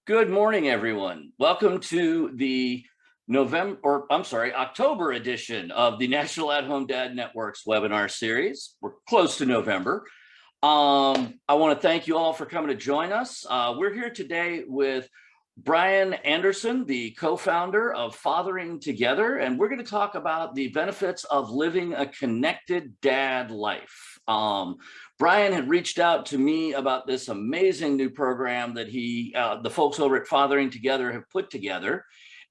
Good morning, everyone. Welcome to the October edition of the National At-Home Dad Network's webinar series. We're close to November. I want to thank you all for coming to join us. We're here today with Brian Anderson, the co-founder of Fathering Together, and we're going to talk about the benefits of living a connected dad life. Brian had reached out to me about this amazing new program that the folks over at Fathering Together have put together.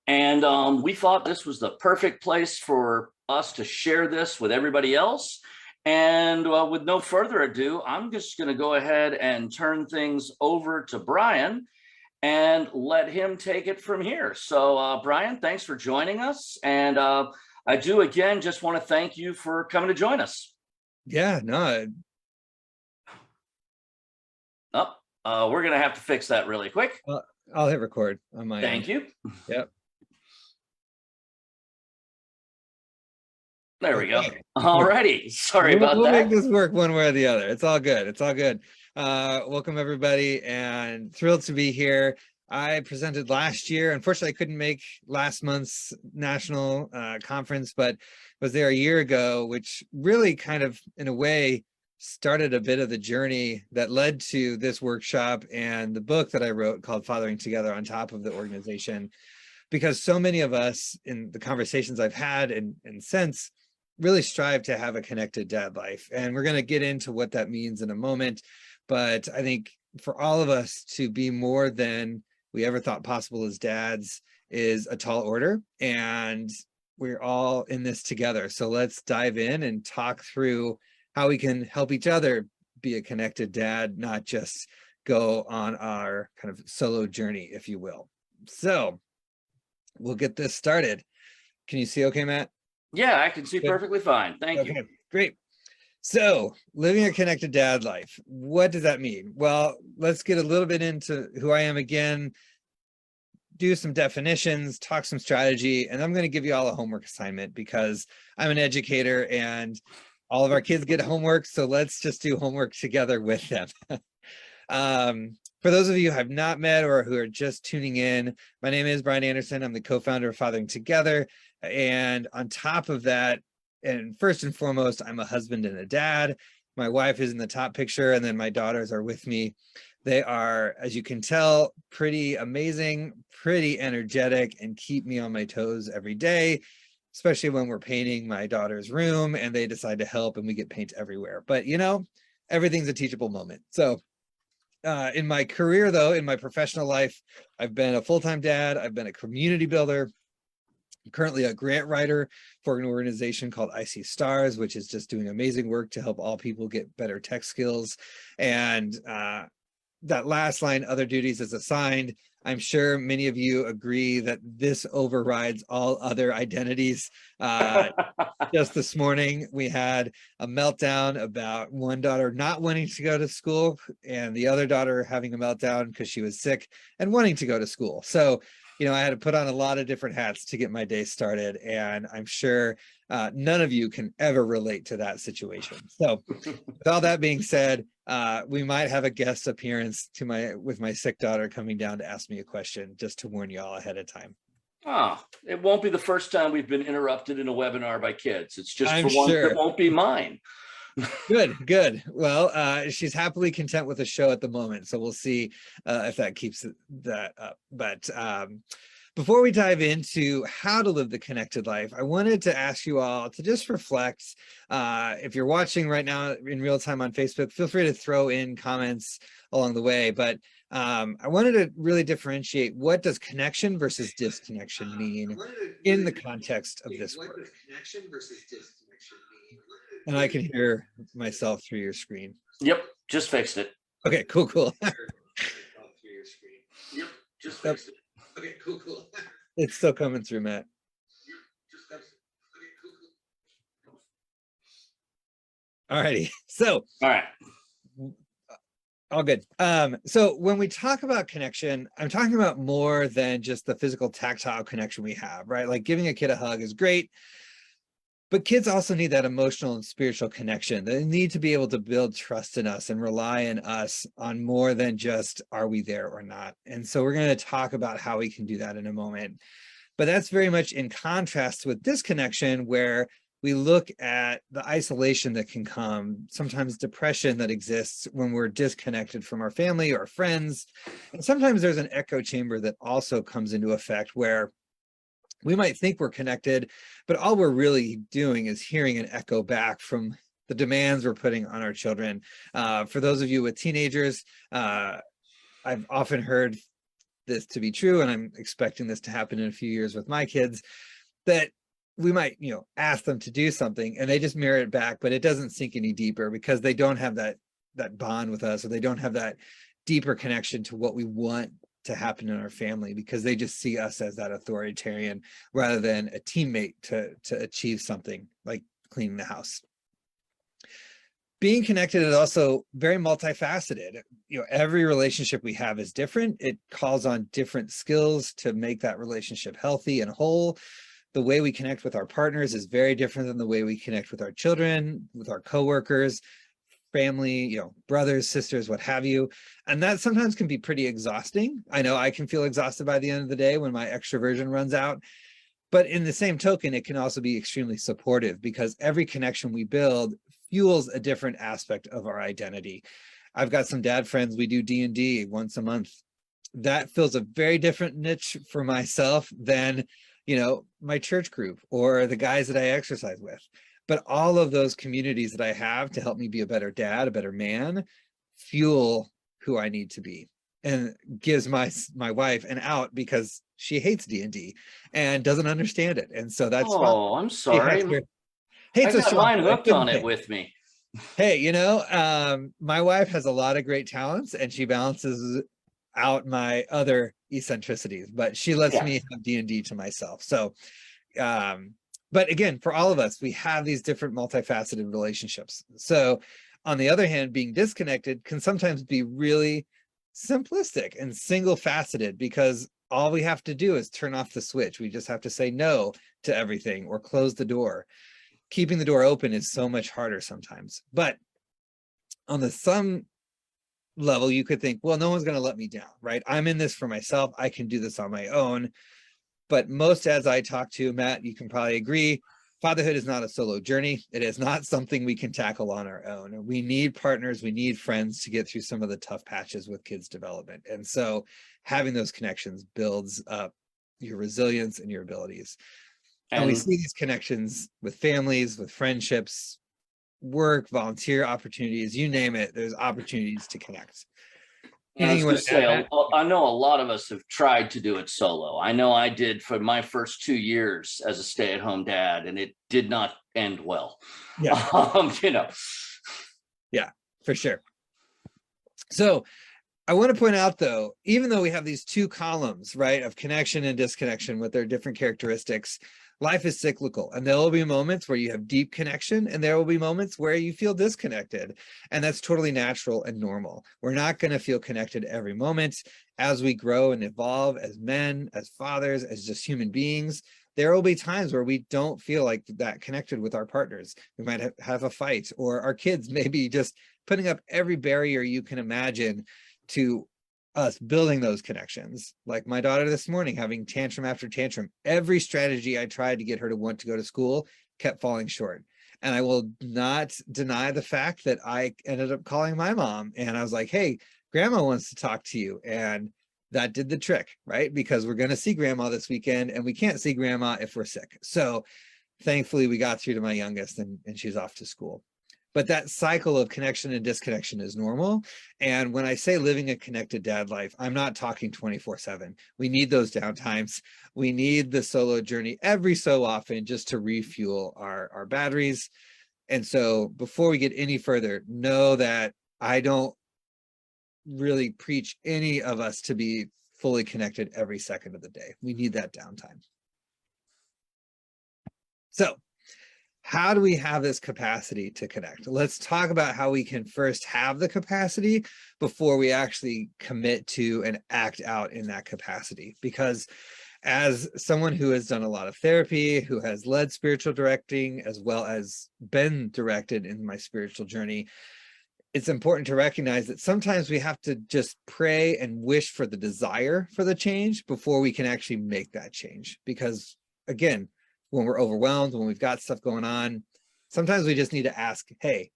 And we thought this was the perfect place for us to share this with everybody else. And with no further ado, I'm just going to go ahead and turn things over to Brian and let him take it from here. So Brian, thanks for joining us. And I do, again, just want to thank you for coming to join us. Yeah, no. We're going to have to fix that really quick. I'll hit record on my Thank you. Yep. There we go. All righty. Sorry about that. We'll make this work one way or the other. It's all good. It's all good. Welcome, everybody, and thrilled to be here. I presented last year. Unfortunately, I couldn't make last month's national conference, but was there a year ago, which really kind of, in a way, started a bit of the journey that led to this workshop and the book that I wrote called Fathering Together on top of the organization, because so many of us in the conversations I've had and since really strive to have a connected dad life. And we're going to get into what that means in a moment. But I think for all of us to be more than we ever thought possible as dads is a tall order. And we're all in this together. So let's dive in and talk through how we can help each other be a connected dad, not just go on our kind of solo journey, if you will. So we'll get this started. Can you see okay, Matt? Yeah, I can see perfectly fine. Thank you. Great. So living a connected dad life, what does that mean? Well, let's get a little bit into who I am again, do some definitions, talk some strategy, and I'm going to give you all a homework assignment because I'm an educator and all of our kids get homework. So let's just do homework together with them. For those of you who have not met or who are just tuning in, my name is Brian Anderson. I'm the co-founder of Fathering Together. And on top of that, and first and foremost, I'm a husband and a dad. My wife is in the top picture, and then my daughters are with me. They are, as you can tell, pretty amazing, pretty energetic, and keep me on my toes every day, especially when we're painting my daughter's room and they decide to help and we get paint everywhere. But, you know, everything's a teachable moment. So in my career, though, in my professional life, I've been a full-time dad. I've been a community builder. I'm currently a grant writer for an organization called I See Stars, which is just doing amazing work to help all people get better tech skills. And that last line, other duties as assigned, I'm sure many of you agree that this overrides all other identities. Just this morning, we had a meltdown about one daughter not wanting to go to school and the other daughter having a meltdown because she was sick and wanting to go to school. So, you know, I had to put on a lot of different hats to get my day started. And I'm sure none of you can ever relate to that situation. So with all that being said, we might have a guest appearance with my sick daughter coming down to ask me a question, just to warn you all ahead of time. Oh, it won't be the first time we've been interrupted in a webinar by kids. It's just I'm for once sure it won't be mine. Good. Well, she's happily content with the show at the moment, so we'll see if that keeps that up. But before we dive into how to live the connected life, I wanted to ask you all to just reflect. If you're watching right now in real time on Facebook, feel free to throw in comments along the way. But I wanted to really differentiate, what does connection versus disconnection mean in the context of this work? And I can hear myself through your screen. Yep, just fixed it. Okay, cool. Yep, just fixed it. Okay, cool. It's still coming through, Matt. All righty. So, all right. All good. So when we talk about connection, I'm talking about more than just the physical tactile connection we have, right? Like giving a kid a hug is great. But kids also need that emotional and spiritual connection. They need to be able to build trust in us and rely on us on more than just, are we there or not? And so we're going to talk about how we can do that in a moment. But that's very much in contrast with disconnection, where we look at the isolation that can come, sometimes depression that exists when we're disconnected from our family or friends. And sometimes there's an echo chamber that also comes into effect, where we might think we're connected, but all we're really doing is hearing an echo back from the demands we're putting on our children. For those of you with teenagers, I've often heard this to be true, and I'm expecting this to happen in a few years with my kids, that we might, ask them to do something and they just mirror it back, but it doesn't sink any deeper because they don't have that bond with us, or they don't have that deeper connection to what we want to happen in our family, because they just see us as that authoritarian rather than a teammate to achieve something like cleaning the house. Being connected is also very multifaceted. Every relationship we have is different. It calls on different skills to make that relationship healthy and whole. The way we connect with our partners is very different than the way we connect with our children, with our coworkers, family, brothers, sisters, what have you. And that sometimes can be pretty exhausting. I know I can feel exhausted by the end of the day when my extroversion runs out. But in the same token, it can also be extremely supportive, because every connection we build fuels a different aspect of our identity. I've got some dad friends, we do D&D once a month. That fills a very different niche for myself than, my church group or the guys that I exercise with. But all of those communities that I have to help me be a better dad, a better man, fuel who I need to be, and gives my wife an out, because she hates D&D and doesn't understand it. And so that's fine. Oh, I'm sorry. I Hates a got strong mine word. I hooked couldn't on it pick. with me. Hey, my wife has a lot of great talents and she balances out my other eccentricities, but she lets me have D&D to myself. So, but again, for all of us, we have these different multifaceted relationships. So on the other hand, being disconnected can sometimes be really simplistic and single faceted, because all we have to do is turn off the switch. We just have to say no to everything or close the door. Keeping the door open is so much harder sometimes. But on the some level, you could think, well, no one's going to let me down, right? I'm in this for myself. I can do this on my own. But most dads I talk to, Matt, you can probably agree, fatherhood is not a solo journey. It is not something we can tackle on our own. We need partners, we need friends to get through some of the tough patches with kids' development. And so having those connections builds up your resilience and your abilities. And we see these connections with families, with friendships, work, volunteer opportunities, you name it, there's opportunities to connect. I was going to say, I know a lot of us have tried to do it solo. I know I did for my first 2 years as a stay-at-home dad, and it did not end well. Yeah. Yeah, for sure. So I want to point out, though, even though we have these two columns, right, of connection and disconnection with their different characteristics, life is cyclical, and there will be moments where you have deep connection, and there will be moments where you feel disconnected. And that's totally natural and normal. We're not going to feel connected every moment. As we grow and evolve as men, as fathers, as just human beings, there will be times where we don't feel like that connected with our partners. We might have a fight, or our kids may be just putting up every barrier you can imagine to us building those connections. Like my daughter this morning, having tantrum after tantrum. Every strategy I tried to get her to want to go to school kept falling short. And I will not deny the fact that I ended up calling my mom, and I was like, hey, grandma wants to talk to you. And that did the trick, right? Because we're going to see grandma this weekend, and we can't see grandma if we're sick. So thankfully we got through to my youngest, and she's off to school. But that cycle of connection and disconnection is normal. And when I say living a connected dad life, I'm not talking 24/7. We need those downtimes. We need the solo journey every so often just to refuel our batteries. And so before we get any further, know that I don't really preach any of us to be fully connected every second of the day. We need that downtime. So how do we have this capacity to connect? Let's talk about how we can first have the capacity before we actually commit to and act out in that capacity. Because As someone who has done a lot of therapy, who has led spiritual directing, as well as been directed in my spiritual journey, it's important to recognize that sometimes we have to just pray and wish for the desire for the change before we can actually make that change. Because again, when we're overwhelmed, when we've got stuff going on, sometimes we just need to ask, hey,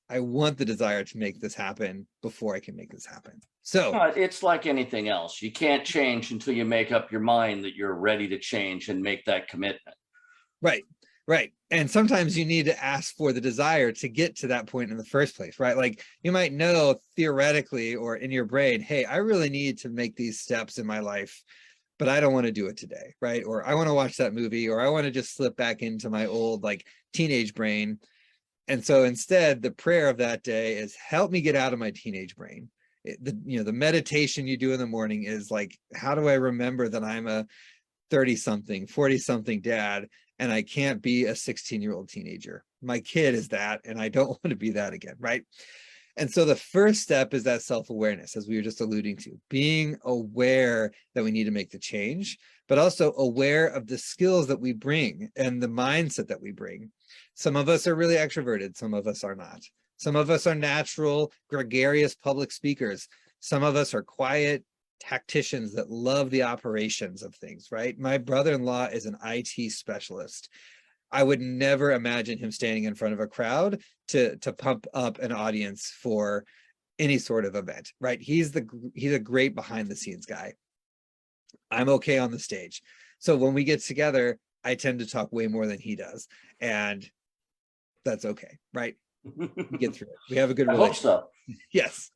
I want the desire to make this happen before I can make this happen. So It's like anything else. You can't change until you make up your mind that you're ready to change and make that commitment. right, right. And sometimes you need to ask for the desire to get to that point in the first place, right? Like you might know theoretically or in your brain, hey, I really need to make these steps in my life, but I don't want to do it today, right? Or I want to watch that movie, or I want to just slip back into my old like teenage brain. And so instead, the prayer of that day is help me get out of my teenage brain. The meditation you do in the morning is like, how do I remember that I'm a 30 something, 40 something dad, and I can't be a 16-year-old teenager. My kid is that, and I don't want to be that again, right? And so the first step is that self-awareness, as we were just alluding to, being aware that we need to make the change, but also aware of the skills that we bring and the mindset that we bring. Some of us are really extroverted, some of us are not. Some of us are natural, gregarious public speakers. Some of us are quiet tacticians that love the operations of things, right? My brother-in-law is an IT specialist. I would never imagine him standing in front of a crowd to pump up an audience for any sort of event, right? He's a great behind the scenes guy. I'm okay on the stage. So when we get together, I tend to talk way more than he does. And that's okay, right? We get through it. We have a good I hope relationship. so. Yes.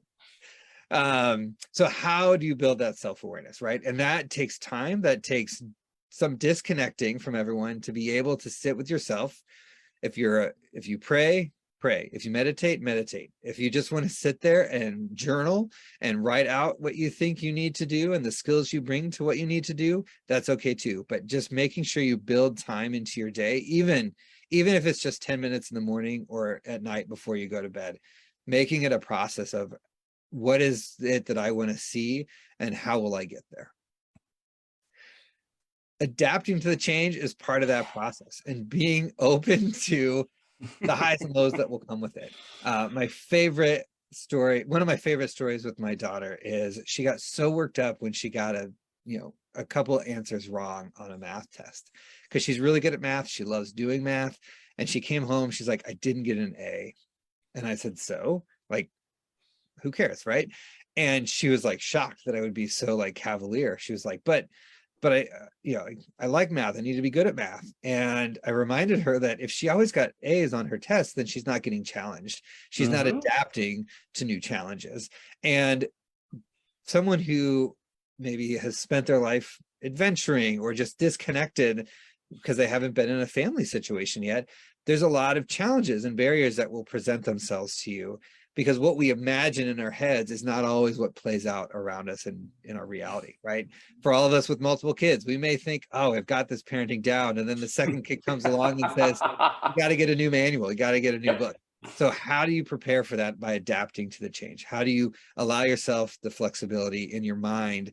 So how do you build that self-awareness, right? And that takes time, that takes some disconnecting from everyone to be able to sit with yourself. If you pray, pray. If you meditate, meditate. If you just want to sit there and journal and write out what you think you need to do and the skills you bring to what you need to do, that's okay too. But just making sure you build time into your day, even if it's just 10 minutes in the morning or at night before you go to bed, making it a process of what is it that I want to see and how will I get there? Adapting to the change is part of that process and being open to the highs and lows that will come with it. My favorite story, one of my favorite stories with my daughter is she got so worked up when she got a couple answers wrong on a math test because she's really good at math. She loves doing math. And she came home, she's like, I didn't get an A. And I said, so like, who cares, right? And she was like shocked that I would be so like cavalier. She was like, but I like math. I need to be good at math. And I reminded her that if she always got A's on her tests, then she's not getting challenged. She's not adapting to new challenges. And someone who maybe has spent their life adventuring or just disconnected because they haven't been in a family situation yet, there's a lot of challenges and barriers that will present themselves to you because what we imagine in our heads is not always what plays out around us in our reality, right? For all of us with multiple kids, we may think, oh, I've got this parenting down. And then the second kid comes along and says, you got to get a new manual, you got to get a new book. So how do you prepare for that by adapting to the change? How do you allow yourself the flexibility in your mind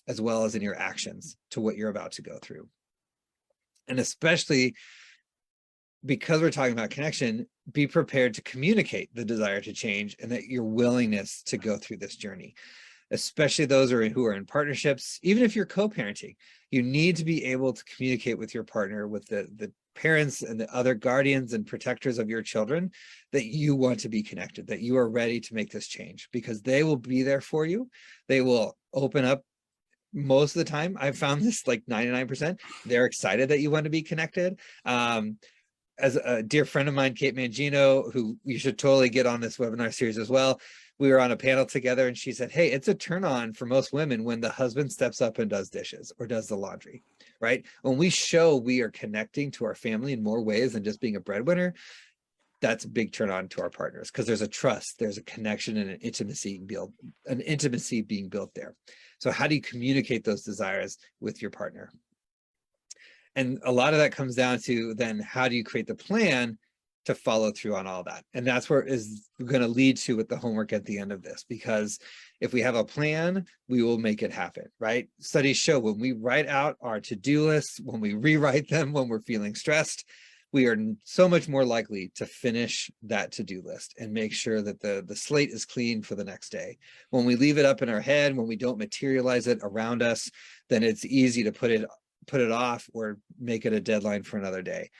as well as in your actions to what you're about to go through? And especially because we're talking about connection, be prepared to communicate the desire to change and that your willingness to go through this journey, especially those who are in partnerships. Even if you're co-parenting, you need to be able to communicate with your partner, with the parents and the other guardians and protectors of your children, that you want to be connected, that you are ready to make this change, because they will be there for you. They will open up. Most of the time, I've found this like 99%, they're excited that you want to be connected. As a dear friend of mine, Kate Mangino, who you should totally get on this webinar series as well, we were on a panel together and she said, hey, it's a turn on for most women when the husband steps up and does dishes or does the laundry, right? When we show we are connecting to our family in more ways than just being a breadwinner, that's a big turn on to our partners because there's a trust, there's a connection and an intimacy being built there. So how do you communicate those desires with your partner? And a lot of that comes down to then how do you create the plan to follow through on all that. And that's where is going to lead to with the homework at the end of this, because if we have a plan, we will make it happen, right? Studies show when we write out our to-do lists, when we rewrite them, when we're feeling stressed, we are so much more likely to finish that to-do list and make sure that the slate is clean for the next day. When we leave it up in our head, when we don't materialize it around us, then it's easy to put it off or make it a deadline for another day.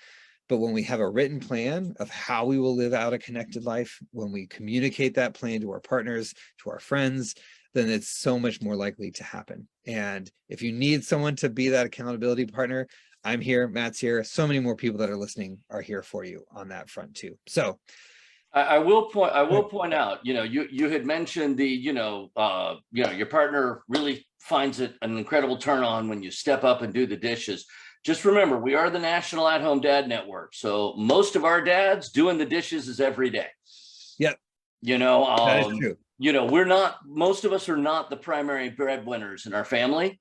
But when we have a written plan of how we will live out a connected life, when we communicate that plan to our partners, to our friends, then it's so much more likely to happen. And if you need someone to be that accountability partner, I'm here, Matt's here. So many more people that are listening are here for you on that front too. So I will point out, you had mentioned your partner really finds it an incredible turn on when you step up and do the dishes. Just remember, we are the National At-Home Dad Network. So most of our dads doing the dishes is every day. Yep. That is true. Most of us are not the primary breadwinners in our family.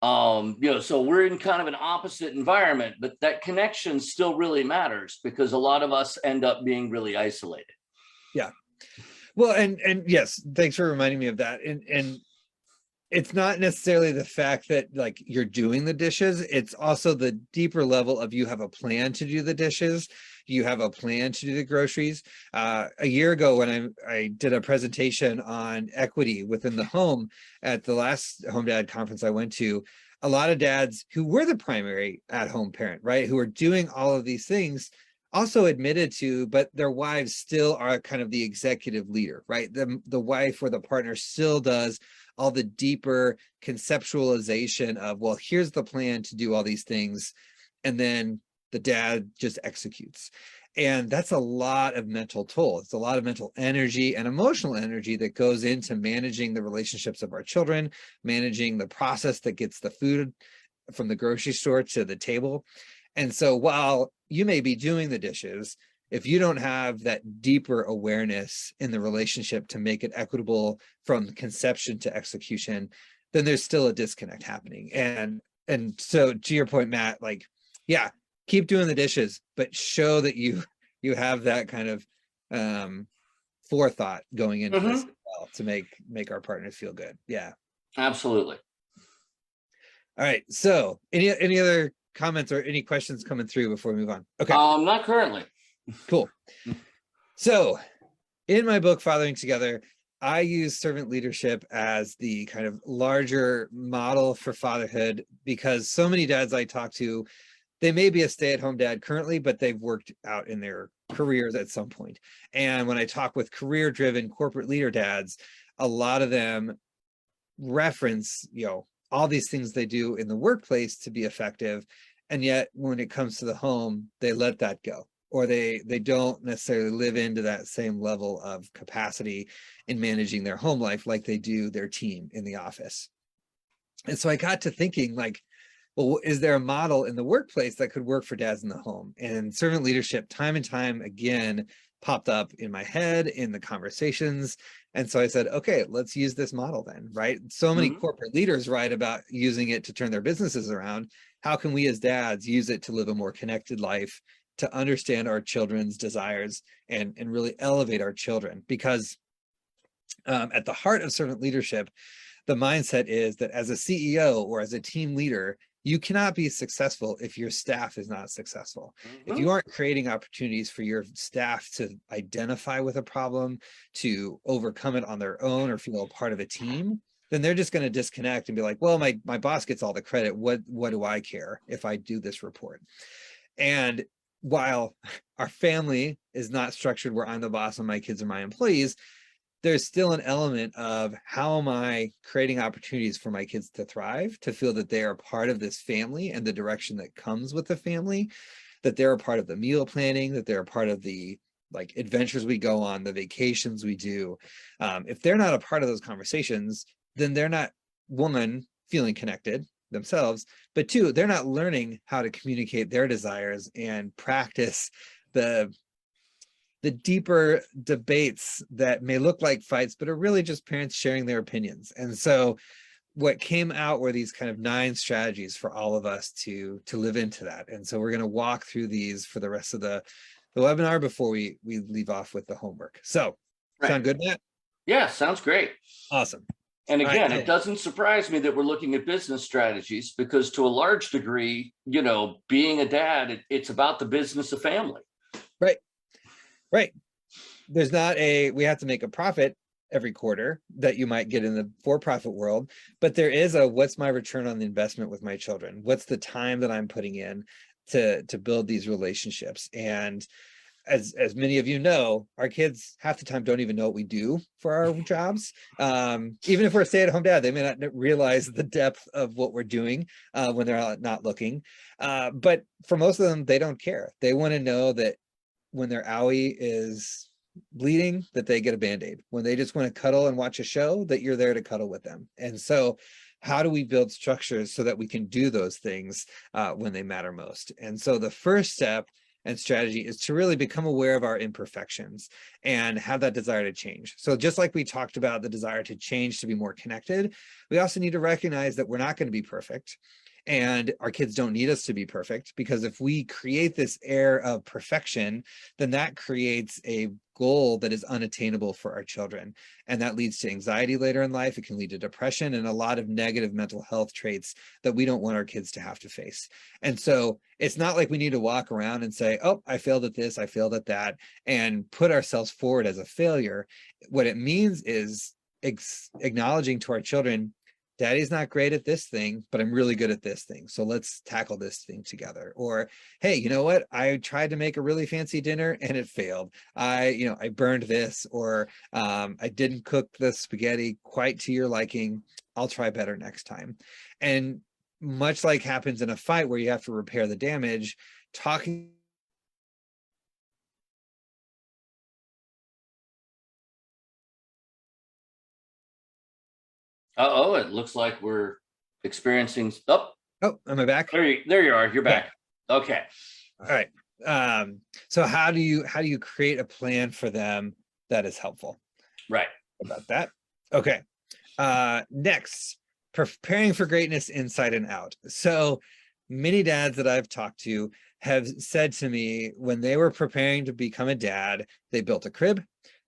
So we're in kind of an opposite environment, but that connection still really matters because a lot of us end up being really isolated. Yeah. Well, and yes, thanks for reminding me of that. And it's not necessarily the fact that like you're doing the dishes. It's also the deeper level of you have a plan to do the dishes. You have a plan to do the groceries. A year ago when I did a presentation on equity within the home at the last Home Dad conference I went to, a lot of dads who were the primary at-home parent, right, who are doing all of these things, also admitted to, but their wives still are kind of the executive leader, right? The wife or the partner still does all the deeper conceptualization of, well, here's the plan to do all these things. And then the dad just executes. And that's a lot of mental toll. It's a lot of mental energy and emotional energy that goes into managing the relationships of our children, managing the process that gets the food from the grocery store to the table. And so while you may be doing the dishes, if you don't have that deeper awareness in the relationship to make it equitable from conception to execution, then there's still a disconnect happening. And so to your point, Matt, like, yeah, keep doing the dishes, but show that you have that kind of forethought going into this as well to make our partners feel good. Yeah, absolutely. All right. So any other comments or any questions coming through before we move on? Okay. Not currently. Cool. So in my book, Fathering Together, I use servant leadership as the kind of larger model for fatherhood because so many dads I talk to, they may be a stay-at-home dad currently, but they've worked out in their careers at some point. And when I talk with career-driven corporate leader dads, a lot of them reference, all these things they do in the workplace to be effective. And yet when it comes to the home, they let that go, or they don't necessarily live into that same level of capacity in managing their home life like they do their team in the office. And so I got to thinking, like, well, is there a model in the workplace that could work for dads in the home? And servant leadership time and time again popped up in my head in the conversations. And so I said, okay, let's use this model then, right? So many corporate leaders write about using it to turn their businesses around. How can we as dads use it to live a more connected life, to understand our children's desires and really elevate our children? Because at the heart of servant leadership, the mindset is that as a CEO or as a team leader, you cannot be successful if your staff is not successful. If you aren't creating opportunities for your staff to identify with a problem, to overcome it on their own or feel a part of a team, then they're just going to disconnect and be like, well, my boss gets all the credit. What do I care if I do this report? And while our family is not structured where I'm the boss and my kids are my employees, there's still an element of how am I creating opportunities for my kids to thrive, to feel that they are part of this family and the direction that comes with the family, that they're a part of the meal planning, that they're a part of the like adventures we go on, the vacations we do. If they're not a part of those conversations, then they're not, one, feeling connected themselves, but two, they're not learning how to communicate their desires and practice the deeper debates that may look like fights, but are really just parents sharing their opinions. And so what came out were these kind of 9 strategies for all of us to live into that. And so we're going to walk through these for the rest of the the webinar before we leave off with the homework. So sound good, Matt? Yeah, sounds great. Awesome. And All right, again, so it doesn't surprise me that we're looking at business strategies, because to a large degree, being a dad, it's about the business of family. right. There's not we have to make a profit every quarter that you might get in the for-profit world, but there is what's my return on the investment with my children? What's the time that I'm putting in to build these relationships? And as many of you know, our kids half the time don't even know what we do for our jobs. Even if we're a stay-at-home dad, they may not realize the depth of what we're doing when they're not looking. But for most of them, they don't care. They want to know that when their owie is bleeding, that they get a Band-Aid. When they just want to cuddle and watch a show, that you're there to cuddle with them. And so how do we build structures so that we can do those things when they matter most? And so the first step and strategy is to really become aware of our imperfections and have that desire to change. So just like we talked about the desire to change, to be more connected, we also need to recognize that we're not going to be perfect. And our kids don't need us to be perfect, because if we create this air of perfection, then that creates a goal that is unattainable for our children. And that leads to anxiety later in life. It can lead to depression and a lot of negative mental health traits that we don't want our kids to have to face. And so it's not like we need to walk around and say, oh, I failed at this, I failed at that, and put ourselves forward as a failure. What it means is acknowledging to our children, Daddy's not great at this thing, but I'm really good at this thing. So let's tackle this thing together. Or, hey, you know what? I tried to make a really fancy dinner and it failed. I burned this, or I didn't cook the spaghetti quite to your liking. I'll try better next time. And much like happens in a fight where you have to repair the damage, talking Uh-oh, it looks like we're experiencing. Oh, am I back? there you are. You're back. Okay. All right. So how do you create a plan for them that is helpful? Right. About that. Okay. Next, preparing for greatness inside and out. So many dads that I've talked to have said to me, when they were preparing to become a dad, they built a crib,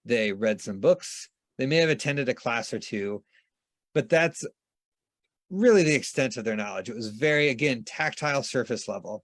they read some books, they may have attended a class or two, but that's really the extent of their knowledge. It was very, again, tactile, surface level.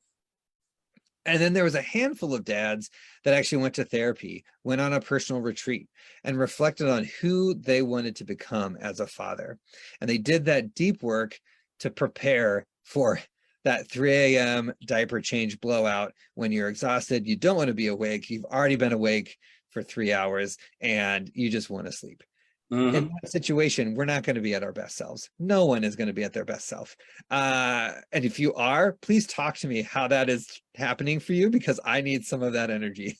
And then there was a handful of dads that actually went to therapy, went on a personal retreat, and reflected on who they wanted to become as a father. And they did that deep work to prepare for that 3 a.m. diaper change blowout when you're exhausted, you don't want to be awake, you've already been awake for 3 hours, and you just want to sleep. In that situation, we're not going to be at our best selves. No one is going to be at their best self. And if you are, please talk to me how that is happening for you, because I need some of that energy.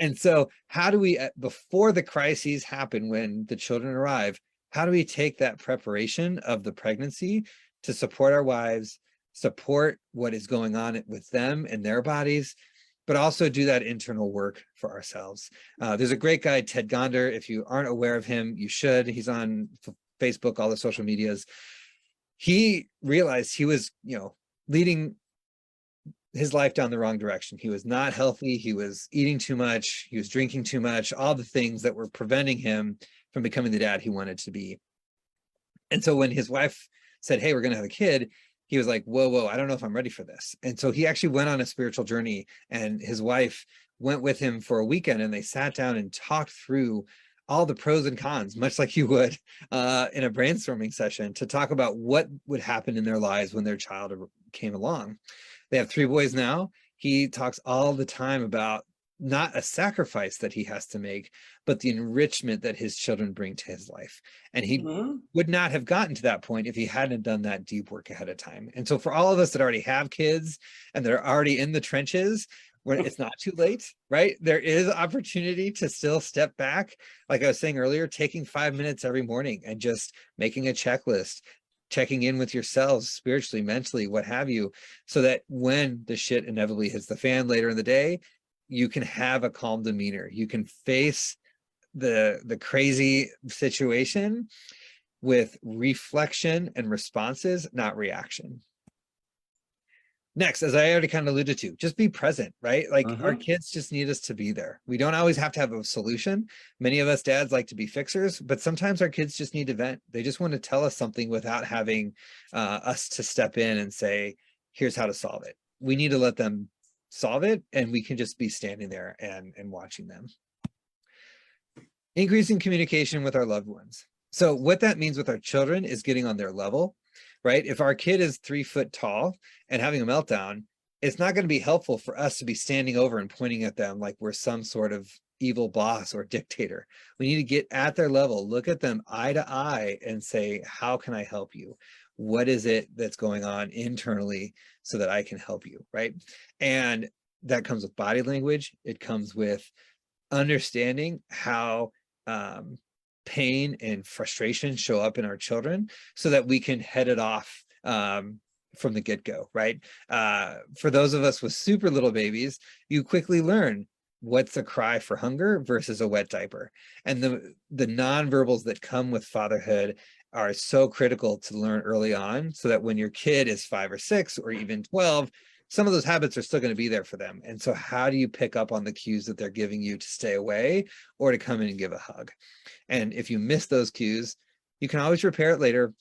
And so how do we, before the crises happen, when the children arrive, how do we take that preparation of the pregnancy to support our wives, support what is going on with them and their bodies, but also do that internal work for ourselves? There's a great guy, Ted Gonder. If you aren't aware of him, you should. He's on Facebook, all the social medias. He realized he was, leading his life down the wrong direction. He was not healthy. He was eating too much. He was drinking too much, all the things that were preventing him from becoming the dad he wanted to be. And so when his wife said, hey, we're going to have a kid, he was like, whoa, I don't know if I'm ready for this. And so he actually went on a spiritual journey, and his wife went with him for a weekend, and they sat down and talked through all the pros and cons, much like you would in a brainstorming session, to talk about what would happen in their lives when their child came along. They have 3 boys now. He talks all the time about not a sacrifice that he has to make, but the enrichment that his children bring to his life. And he would not have gotten to that point if he hadn't done that deep work ahead of time. And so for all of us that already have kids and they're already in the trenches, when it's not too late, right? There is opportunity to still step back. Like I was saying earlier, taking 5 minutes every morning and just making a checklist, checking in with yourselves spiritually, mentally, what have you, so that when the shit inevitably hits the fan later in the day, you can have a calm demeanor. You can face the crazy situation with reflection and responses, not reaction. Next, as I already kind of alluded to, just be present, right? Like our Mhm. kids just need us to be there. We don't always have to have a solution. Many of us dads like to be fixers, but sometimes our kids just need to vent. They just want to tell us something without having us to step in and say, here's how to solve it. We need to let them solve it, and we can just be standing there and watching them. Increasing communication with our loved ones. So what that means with our children is getting on their level, right? If our kid is 3 foot tall and having a meltdown, it's not going to be helpful for us to be standing over and pointing at them like we're some sort of evil boss or dictator. We need to get at their level, look at them eye to eye and say, how can I help you? What is it that's going on internally so that I can help you, right? And that comes with body language. It comes with understanding how pain and frustration show up in our children so that we can head it off from the get-go, right? For those of us with super little babies, you quickly learn what's a cry for hunger versus a wet diaper. And the nonverbals that come with fatherhood are so critical to learn early on so that when your kid is 5 or 6 or even 12, some of those habits are still going to be there for them. And so how do you pick up on the cues that they're giving you to stay away or to come in and give a hug? And if you miss those cues, you can always repair it later,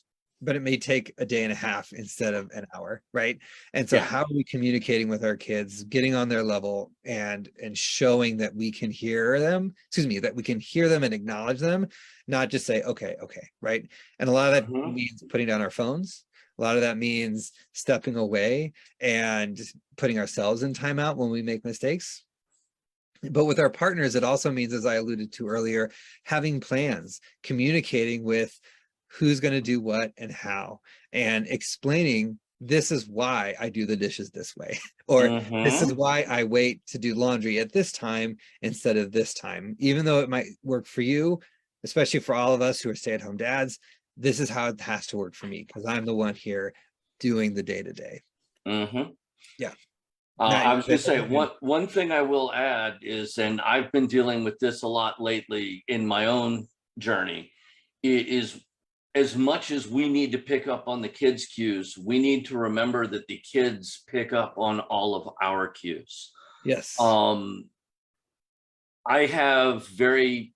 but it may take a day and a half instead of an hour, right? And so Yeah. how are we communicating with our kids, getting on their level and showing that we can hear them, that we can hear them and acknowledge them, not just say, okay, right? And a lot of that Mhm. means putting down our phones. A lot of that means stepping away and putting ourselves in timeout when we make mistakes. But with our partners, it also means, as I alluded to earlier, having plans, communicating with who's going to do what and how, and explaining this is why I do the dishes this way, or this is Mhm. why I wait to do laundry at this time instead of this time, even though it might work for you, especially for all of us who are stay-at-home dads. This is how it has to work for me because I'm the one here doing the day-to-day. Mhm. Yeah. I was going to say one thing I will add is, and I've been dealing with this a lot lately in my own journey, is as much as we need to pick up on the kids' cues, we need to remember that the kids pick up on all of our cues. Yes. Um, I have very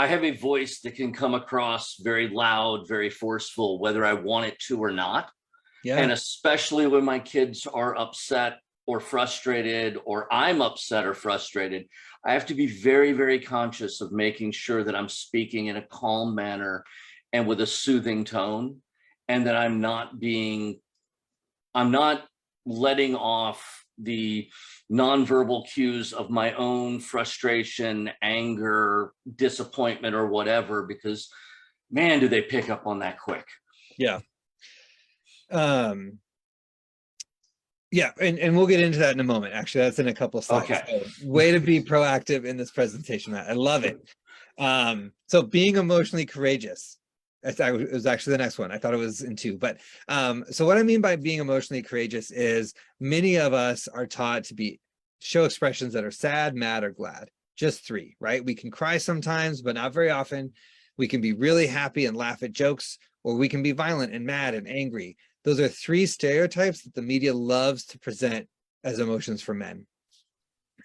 I have a voice that can come across very loud, very forceful, whether I want it to or not. Yeah. And especially when my kids are upset or frustrated, or I'm upset or frustrated, I have to be very, very conscious of making sure that I'm speaking in a calm manner and with a soothing tone, and that I'm not letting off the nonverbal cues of my own frustration, anger, disappointment, or whatever, because man, do they pick up on that quick. Yeah. Um, Yeah, and we'll get into that in a moment. Actually, that's in a couple of slides. Okay. So, way to be proactive in this presentation, Matt. I love it. So being emotionally courageous. It was actually the next one. I thought it was in 2, but so what I mean by being emotionally courageous is many of us are taught to show expressions that are sad, mad, or glad. Just 3, right? We can cry sometimes, but not very often. We can be really happy and laugh at jokes, or we can be violent and mad and angry. Those are 3 stereotypes that the media loves to present as emotions for men.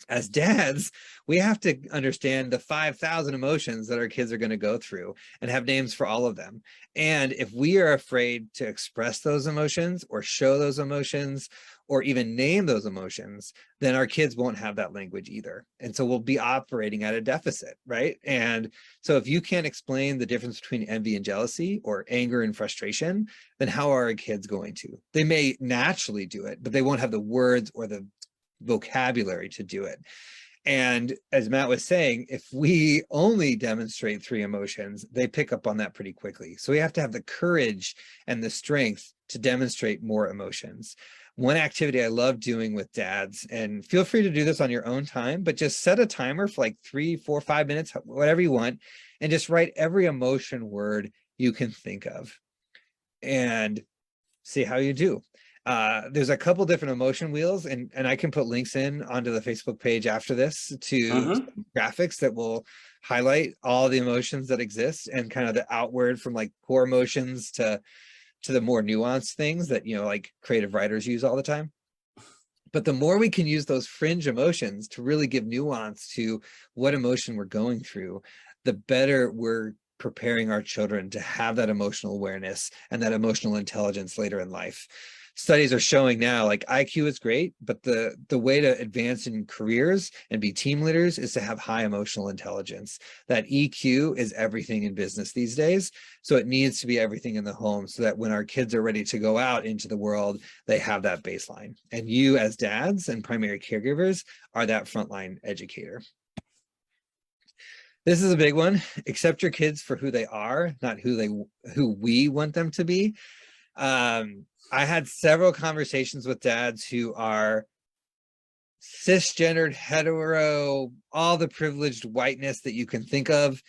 As dads, we have to understand the 5,000 emotions that our kids are going to go through and have names for all of them. And if we are afraid to express those emotions or show those emotions or even name those emotions, then our kids won't have that language either. And so we'll be operating at a deficit, right? And so if you can't explain the difference between envy and jealousy or anger and frustration, then how are our kids going to? They may naturally do it, but they won't have the words or the vocabulary to do it. And as Matt was saying, if we only demonstrate 3 emotions, they pick up on that pretty quickly. So we have to have the courage and the strength to demonstrate more emotions. One activity I love doing with dads, and feel free to do this on your own time, but just set a timer for like 3, 4, 5 minutes, whatever you want, and just write every emotion word you can think of and see how you do. There's a couple different emotion wheels, and I can put links in onto the Facebook page after this to Mhm. graphics that will highlight all the emotions that exist and kind of the outward from like core emotions to the more nuanced things that, like creative writers use all the time. But the more we can use those fringe emotions to really give nuance to what emotion we're going through, the better we're preparing our children to have that emotional awareness and that emotional intelligence later in life. Studies are showing now, like, IQ is great, but the way to advance in careers and be team leaders is to have high emotional intelligence. That EQ is everything in business these days. So it needs to be everything in the home, so that when our kids are ready to go out into the world, they have that baseline. And you, as dads and primary caregivers, are that frontline educator. This is a big one. Accept your kids for who they are, not who we want them to be. I had several conversations with dads who are cisgendered, hetero, all the privileged whiteness that you can think of.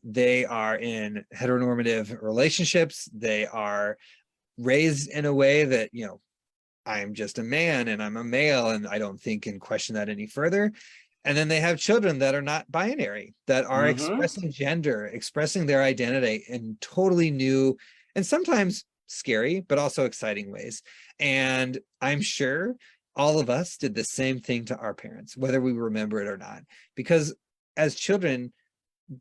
They are in heteronormative relationships. They are raised in a way that, you know, I'm just a man and I'm a male, and I don't think and question that any further. And then they have children that are not binary, that are expressing gender, expressing their identity in totally new and sometimes scary, but also exciting ways. And I'm sure all of us did the same thing to our parents, whether we remember it or not, because as children,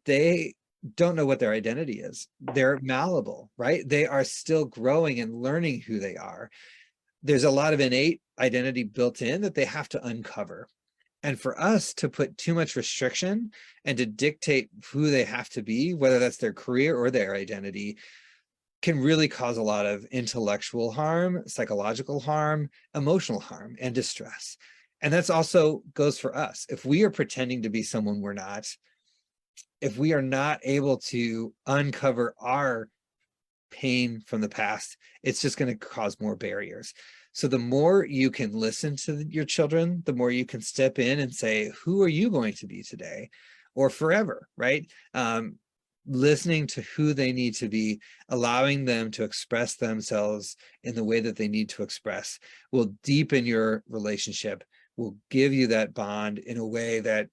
they don't know what their identity is. They're malleable, right? They are still growing and learning who they are. There's a lot of innate identity built in that they have to uncover. And for us to put too much restriction and to dictate who they have to be, whether that's their career or their identity, can really cause a lot of intellectual harm, psychological harm, emotional harm, and distress. And that's also goes for us. If we are pretending to be someone we're not, if we are not able to uncover our pain from the past, it's just going to cause more barriers. So the more you can listen to your children, the more you can step in and say, who are you going to be today or forever, right? Listening to who they need to be, allowing them to express themselves in the way that they need to express, will deepen your relationship, will give you that bond in a way that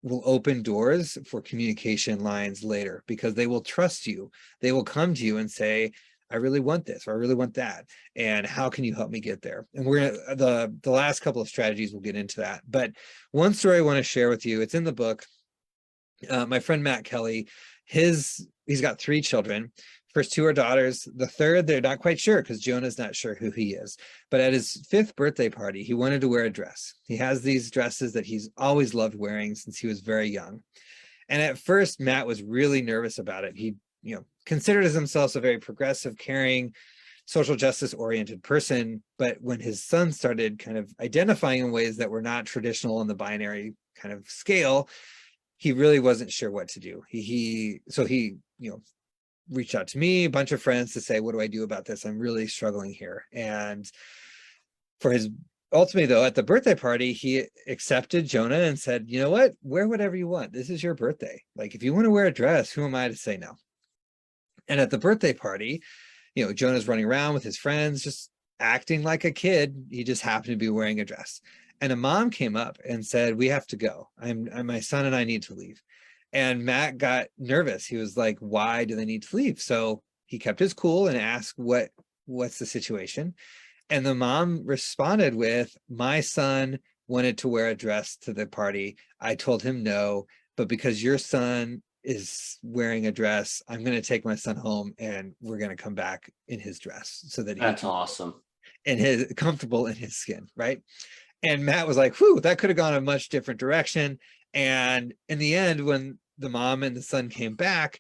will open doors for communication lines later, because they will trust you. They will come to you and say, I really want this, or I really want that, and how can you help me get there? And we're gonna, the last couple of strategies, we'll get into that. But one story I want to share with you, it's in the book. My friend Matt Kelly, he's got 3 children. First 2 are daughters. The third, they're not quite sure, because Jonah's not sure who he is. But at his 5th birthday party, he wanted to wear a dress. He has these dresses that he's always loved wearing since he was very young. And at first, Matt was really nervous about it. He, considered himself a very progressive, caring, social justice oriented person. But when his son started kind of identifying in ways that were not traditional on the binary kind of scale, he really wasn't sure what to do. So he reached out to me, a bunch of friends, to say, what do I do about this? I'm really struggling here. And for his, ultimately though, at the birthday party, he accepted Jonah and said, you know what, wear whatever you want. This is your birthday. Like, if you want to wear a dress, who am I to say no? And at the birthday party, Jonah's running around with his friends, just acting like a kid. He just happened to be wearing a dress. And a mom came up and said, we have to go. My son and I need to leave. And Matt got nervous. He was like, why do they need to leave? So he kept his cool and asked, what's the situation? And the mom responded with, my son wanted to wear a dress to the party. I told him no, but because your son is wearing a dress, I'm going to take my son home and we're going to come back in his dress, so that That's awesome. And his comfortable in his skin, right? And Matt was like, whew, that could have gone a much different direction. And in the end, when the mom and the son came back,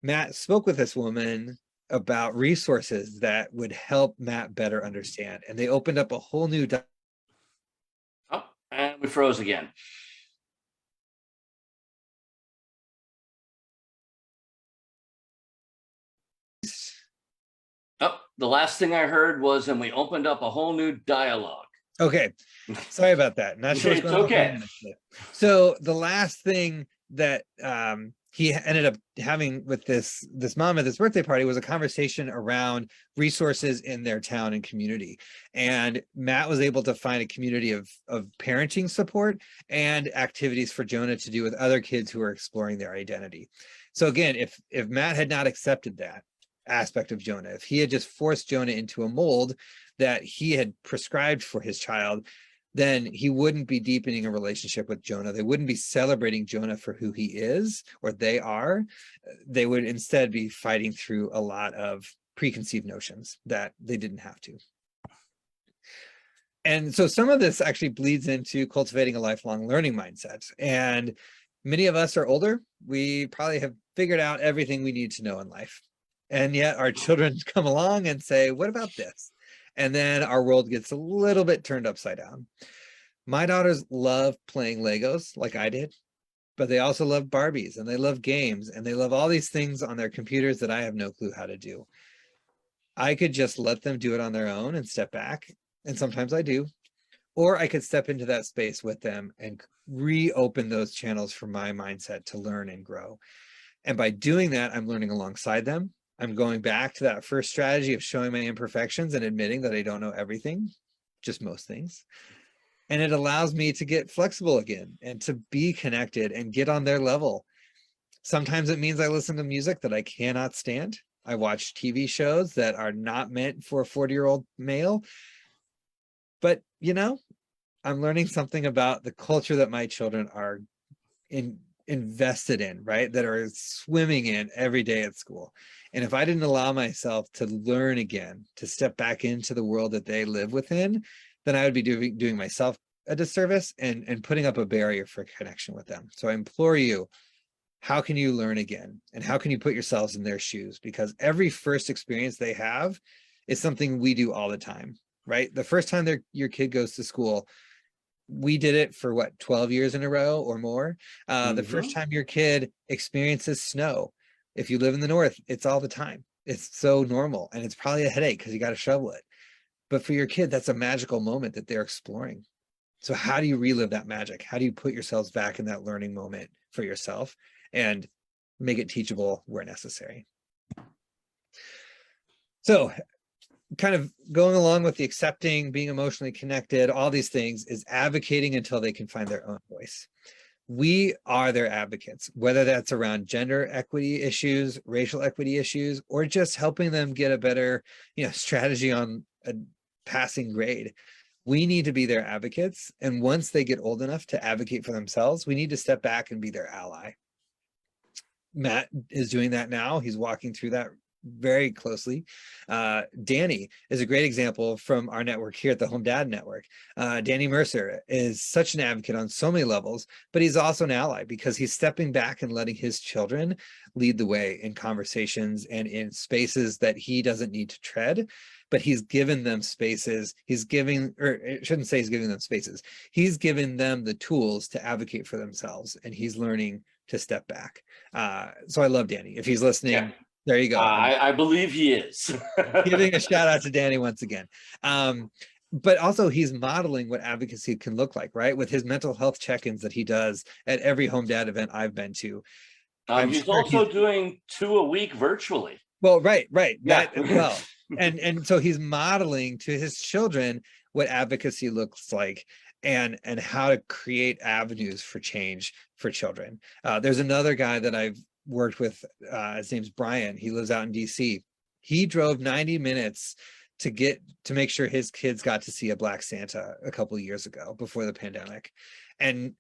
Matt spoke with this woman about resources that would help Matt better understand. And they opened up a whole new. Oh, and we froze again. Oh, the last thing I heard was, and we opened up a whole new dialogue. Okay, sorry about that. Not sure what's going on. Okay. So the last thing that he ended up having with this mom at this birthday party was a conversation around resources in their town and community. And Matt was able to find a community of parenting support and activities for Jonah to do with other kids who are exploring their identity. So again, if Matt had not accepted that, aspect of Jonah. If he had just forced Jonah into a mold that he had prescribed for his child, then he wouldn't be deepening a relationship with Jonah. They wouldn't be celebrating Jonah for who he is or they are. They would instead be fighting through a lot of preconceived notions that they didn't have to. And so some of this actually bleeds into cultivating a lifelong learning mindset. And many of us are older. We probably have figured out everything we need to know in life. And yet our children come along and say, what about this? And then our world gets a little bit turned upside down. My daughters love playing Legos like I did, but they also love Barbies and they love games and they love all these things on their computers that I have no clue how to do. I could just let them do it on their own and step back. And sometimes I do. Or I could step into that space with them and reopen those channels for my mindset to learn and grow. And by doing that, I'm learning alongside them. I'm going back to that first strategy of showing my imperfections and admitting that I don't know everything, just most things. And it allows me to get flexible again and to be connected and get on their level. Sometimes it means I listen to music that I cannot stand. I watch TV shows that are not meant for a 40-year-old male. But, you know, I'm learning something about the culture that my children are invested in, right? That are swimming in every day at school. And if I didn't allow myself to learn again, to step back into the world that they live within, then I would be doing myself a disservice and putting up a barrier for connection with them. So I implore you, how can you learn again? And how can you put yourselves in their shoes? Because every first experience they have is something we do all the time, right? The first time your kid goes to school, we did it for what, 12 years in a row or more. The first time your kid experiences snow, if you live in the north, it's all the time. It's so normal and it's probably a headache because you got to shovel it. But for your kid, that's a magical moment that they're exploring. So how do you relive that magic? How do you put yourselves back in that learning moment for yourself and make it teachable where necessary? So kind of going along with the accepting, being emotionally connected, all these things is advocating until they can find their own voice. We are their advocates, whether that's around gender equity issues, racial equity issues, or just helping them get a better, strategy on a passing grade. We need to be their advocates. And once they get old enough to advocate for themselves, we need to step back and be their ally. Matt is doing that now. He's walking through that very closely. Danny is a great example from our network here at the Home Dad Network. Danny Mercer is such an advocate on so many levels, but he's also an ally because he's stepping back and letting his children lead the way in conversations and in spaces that he doesn't need to tread, but he's given them spaces. He's giving them spaces. He's given them the tools to advocate for themselves, and he's learning to step back. So I love Danny. If he's listening, yeah. There you go. I believe he is. Giving a shout out to Danny once again. But also he's modeling what advocacy can look like, right? With his mental health check-ins that he does at every Home Dad event I've been to. He's also doing 2 a week virtually. Well, right. Yeah. That as well. And so he's modeling to his children what advocacy looks like and how to create avenues for change for children. There's another guy that I've worked with, his name's Brian. He lives out in DC. He drove 90 minutes to make sure his kids got to see a Black Santa a couple of years ago before the pandemic. And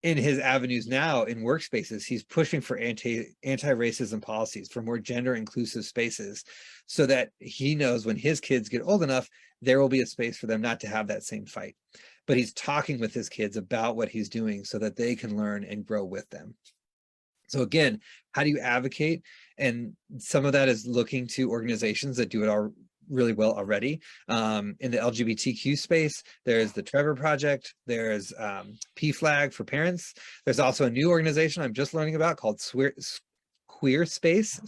in his avenues now in workspaces, he's pushing for anti-racism policies, for more gender inclusive spaces, so that he knows when his kids get old enough, there will be a space for them not to have that same fight. But he's talking with his kids about what he's doing so that they can learn and grow with them. So again, how do you advocate? And some of that is looking to organizations that do it all really well already. In the LGBTQ space, there's the Trevor Project, there's PFLAG for parents. There's also a new organization I'm just learning about called Queer Space,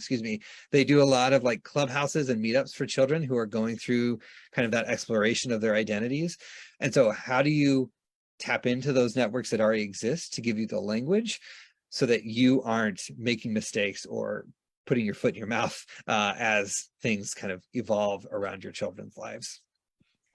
They do a lot of like clubhouses and meetups for children who are going through kind of that exploration of their identities. And so how do you tap into those networks that already exist to give you the language so that you aren't making mistakes or putting your foot in your mouth as things kind of evolve around your children's lives?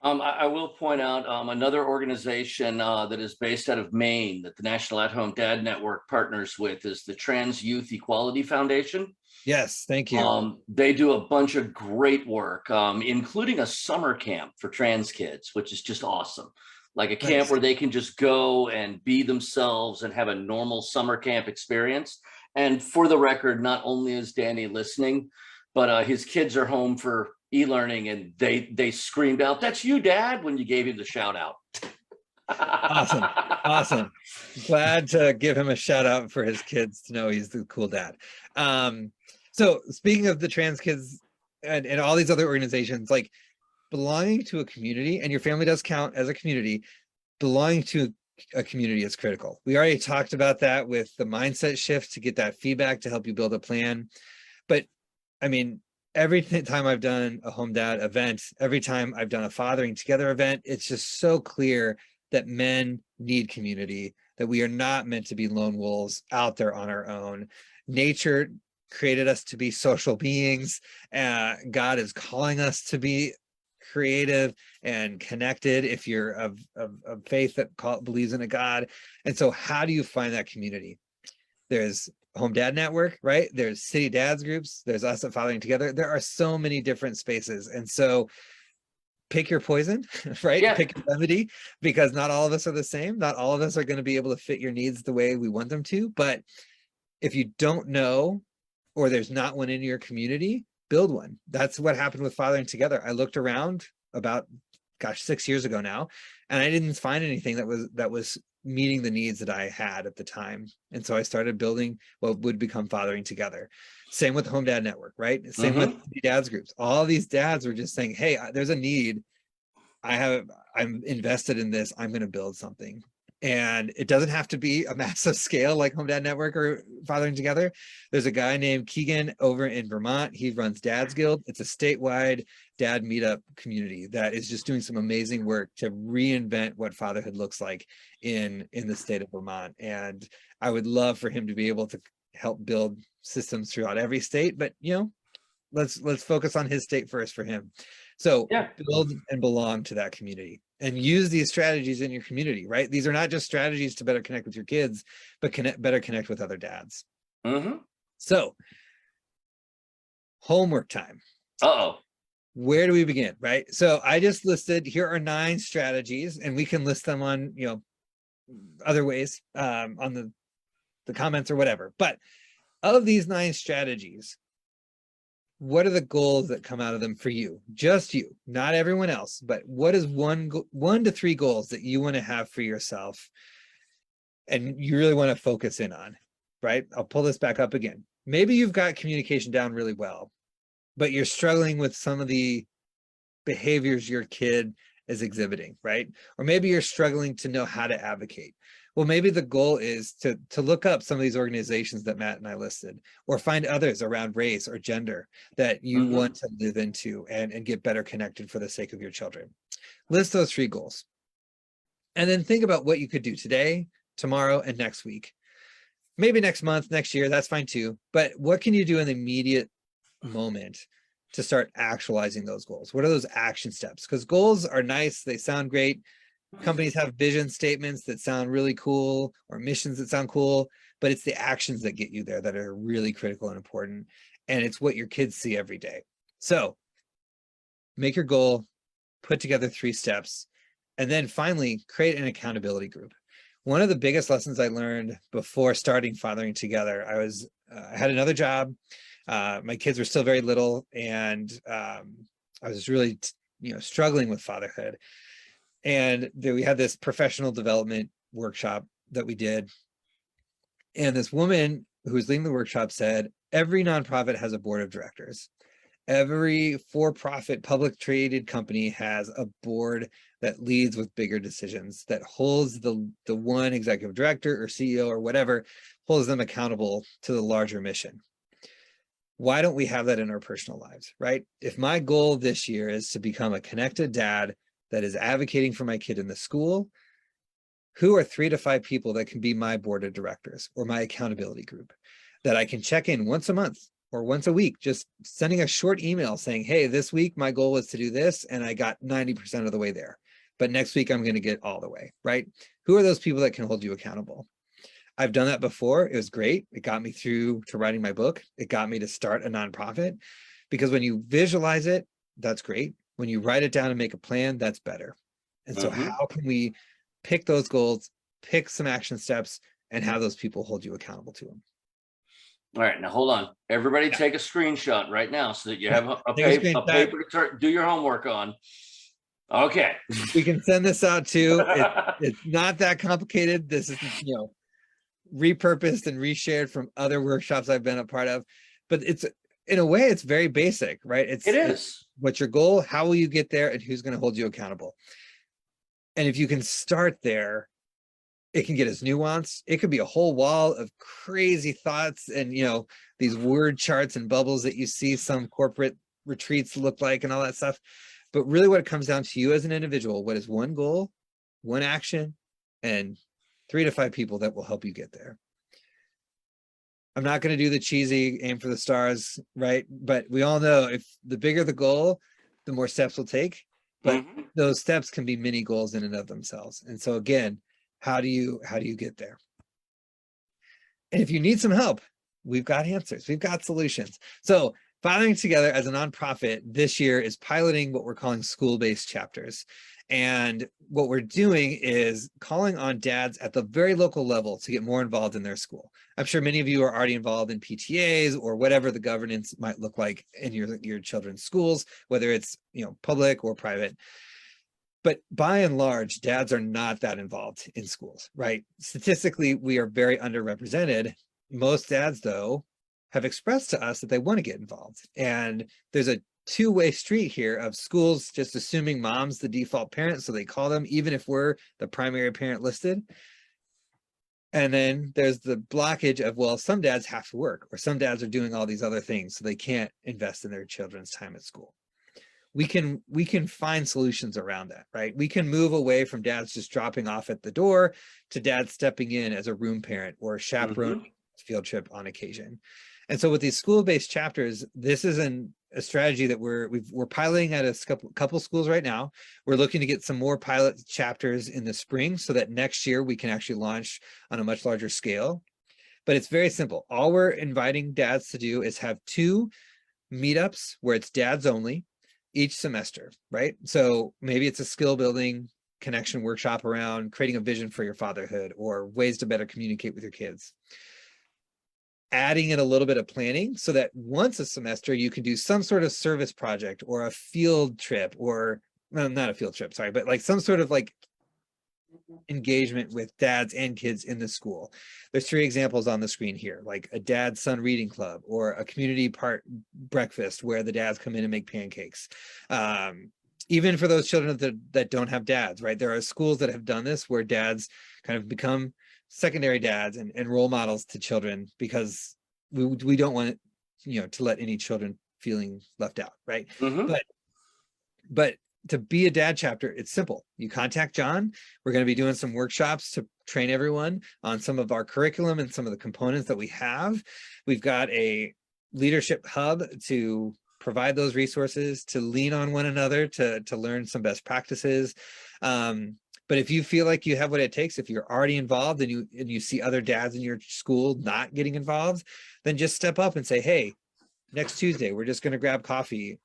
I will point out another organization that is based out of Maine that the National At-Home Dad Network partners with is the Trans Youth Equality Foundation. Yes, thank you. They do a bunch of great work, including a summer camp for trans kids, which is just awesome. Like a camp Nice. where they can just go and be themselves and have a normal summer camp experience. And for the record, not only is Danny listening, but his kids are home for e-learning, and they screamed out, "That's you, Dad," when you gave him the shout out. Awesome. Awesome. Glad to give him a shout out for his kids to know he's the cool dad. So speaking of the trans kids and all these other organizations, like belonging to a community, and your family does count as a community, belonging to a community is critical. We already talked about that with the mindset shift to get that feedback to help you build a plan. But I mean, every time I've done a home dad event, every time I've done a fathering together event, it's just so clear that men need community, that we are not meant to be lone wolves out there on our own. Nature created us to be social beings. God is calling us to be creative and connected if you're of faith that believes in a God. And so how do you find that community? There's Home Dad Network, right? There's City Dads groups. There's us at Fathering Together. There are so many different spaces. And so pick your poison, right? Yeah. Pick your remedy, because not all of us are the same. Not all of us are going to be able to fit your needs the way we want them to. But if you don't know, or there's not one in your community, build one. That's what happened with Fathering Together. I looked around about, 6 years ago now, and I didn't find anything that was meeting the needs that I had at the time. And so I started building what would become Fathering Together. Same with the Home Dad Network, right? Same with the dads groups. All these dads were just saying, hey, there's a need. I'm invested in this. I'm going to build something. And it doesn't have to be a massive scale like Home Dad Network or Fathering Together. There's a guy named Keegan over in Vermont. He runs Dad's Guild. It's a statewide dad meetup community that is just doing some amazing work to reinvent what fatherhood looks like in the state of Vermont. And I would love for him to be able to help build systems throughout every state, but let's focus on his state first for him. So build and belong to that community and use these strategies in your community, right? These are not just strategies to better connect with your kids, but better connect with other dads. So homework time. Where do we begin, right? So I just listed, here are 9 strategies, and we can list them on, other ways on the comments or whatever. But of these 9 strategies, what are the goals that come out of them for you? Just you, not everyone else, but what is 1 to 3 goals that you want to have for yourself and you really want to focus in on, right? I'll pull this back up again. Maybe you've got communication down really well, but you're struggling with some of the behaviors your kid is exhibiting, right? Or maybe you're struggling to know how to advocate. Well, maybe the goal is to look up some of these organizations that Matt and I listed, or find others around race or gender that you want to live into and get better connected for the sake of your children. List those 3 goals. And then think about what you could do today, tomorrow, and next week. Maybe next month, next year, that's fine too. But what can you do in the immediate moment to start actualizing those goals? What are those action steps? Because goals are nice, they sound great. Companies have vision statements that sound really cool, or missions that sound cool, but it's the actions that get you there that are really critical and important. And it's what your kids see every day. So make your goal, put together 3 steps, and then finally create an accountability group. One of the biggest lessons I learned before starting Fathering Together, I had another job. My kids were still very little, and I was really, struggling with fatherhood. And we had this professional development workshop that we did. And this woman who was leading the workshop said, every nonprofit has a board of directors. Every for-profit public traded company has a board that leads with bigger decisions, that holds the one executive director or CEO or whatever, holds them accountable to the larger mission. Why don't we have that in our personal lives, right? If my goal this year is to become a connected dad that is advocating for my kid in the school, who are 3 to 5 people that can be my board of directors or my accountability group that I can check in once a month or once a week, just sending a short email saying, hey, this week my goal was to do this and I got 90% of the way there, but next week I'm going to get all the way, right? Who are those people that can hold you accountable? I've done that before. It was great. It got me through to writing my book. It got me to start a nonprofit, because when you visualize it, that's great. When you write it down and make a plan, that's better. And so how can we pick those goals, pick some action steps, and have those people hold you accountable to them? All right, now hold on. Everybody take a screenshot right now so that you have a Take a paper to do your homework on. Okay. We can send this out too. It's not that complicated. This is, repurposed and reshared from other workshops I've been a part of, but it's, in a way, it's very basic, right? It is. What's your goal? How will you get there? And who's going to hold you accountable? And if you can start there, it can get as nuanced. It could be a whole wall of crazy thoughts and, these word charts and bubbles that you see some corporate retreats look like and all that stuff. But really what it comes down to you as an individual, what is one goal, one action, and 3 to 5 people that will help you get there. I'm not going to do the cheesy aim for the stars, right? But we all know if the bigger the goal, the more steps we'll take. But those steps can be mini goals in and of themselves. And so again, how do you get there? And if you need some help, we've got answers. We've got solutions. So Fathering Together as a nonprofit this year is piloting what we're calling school-based chapters. And what we're doing is calling on dads at the very local level to get more involved in their school. I'm sure many of you are already involved in PTAs or whatever the governance might look like in your children's schools, whether it's public or private. But by and large, dads are not that involved in schools, right? Statistically, we are very underrepresented. Most dads, though, have expressed to us that they want to get involved. And there's a two-way street here of schools just assuming mom's the default parent, so they call them, even if we're the primary parent listed. And then there's the blockage of, well, some dads have to work, or some dads are doing all these other things, so they can't invest in their children's time at school. We can find solutions around that, right? We can move away from dads just dropping off at the door to dads stepping in as a room parent or chaperone field trip on occasion. And so with these school-based chapters, this is a strategy that we're piloting at a couple schools right now. We're looking to get some more pilot chapters in the spring so that next year we can actually launch on a much larger scale. But it's very simple. All we're inviting dads to do is have 2 meetups where it's dads only each semester, right? So maybe it's a skill building connection workshop around creating a vision for your fatherhood or ways to better communicate with your kids. Adding in a little bit of planning so that once a semester you can do some sort of service project or a field trip, or well, not a field trip, sorry, but like some sort of like engagement with dads and kids in the school. There's 3 examples on the screen here, like a dad-son reading club or a community breakfast where the dads come in and make pancakes. Even for those children that don't have dads, right? There are schools that have done this where dads kind of become secondary dads and role models to children, because we don't want to let any children feeling left out, right? But to be a dad chapter, it's simple. You contact John. We're going to be doing some workshops to train everyone on some of our curriculum and some of the components that we have. We've got a leadership hub to provide those resources, to lean on one another, to learn some best practices. But if you feel like you have what it takes, if you're already involved and you see other dads in your school not getting involved, then just step up and say, hey, next Tuesday, we're just going to grab coffee,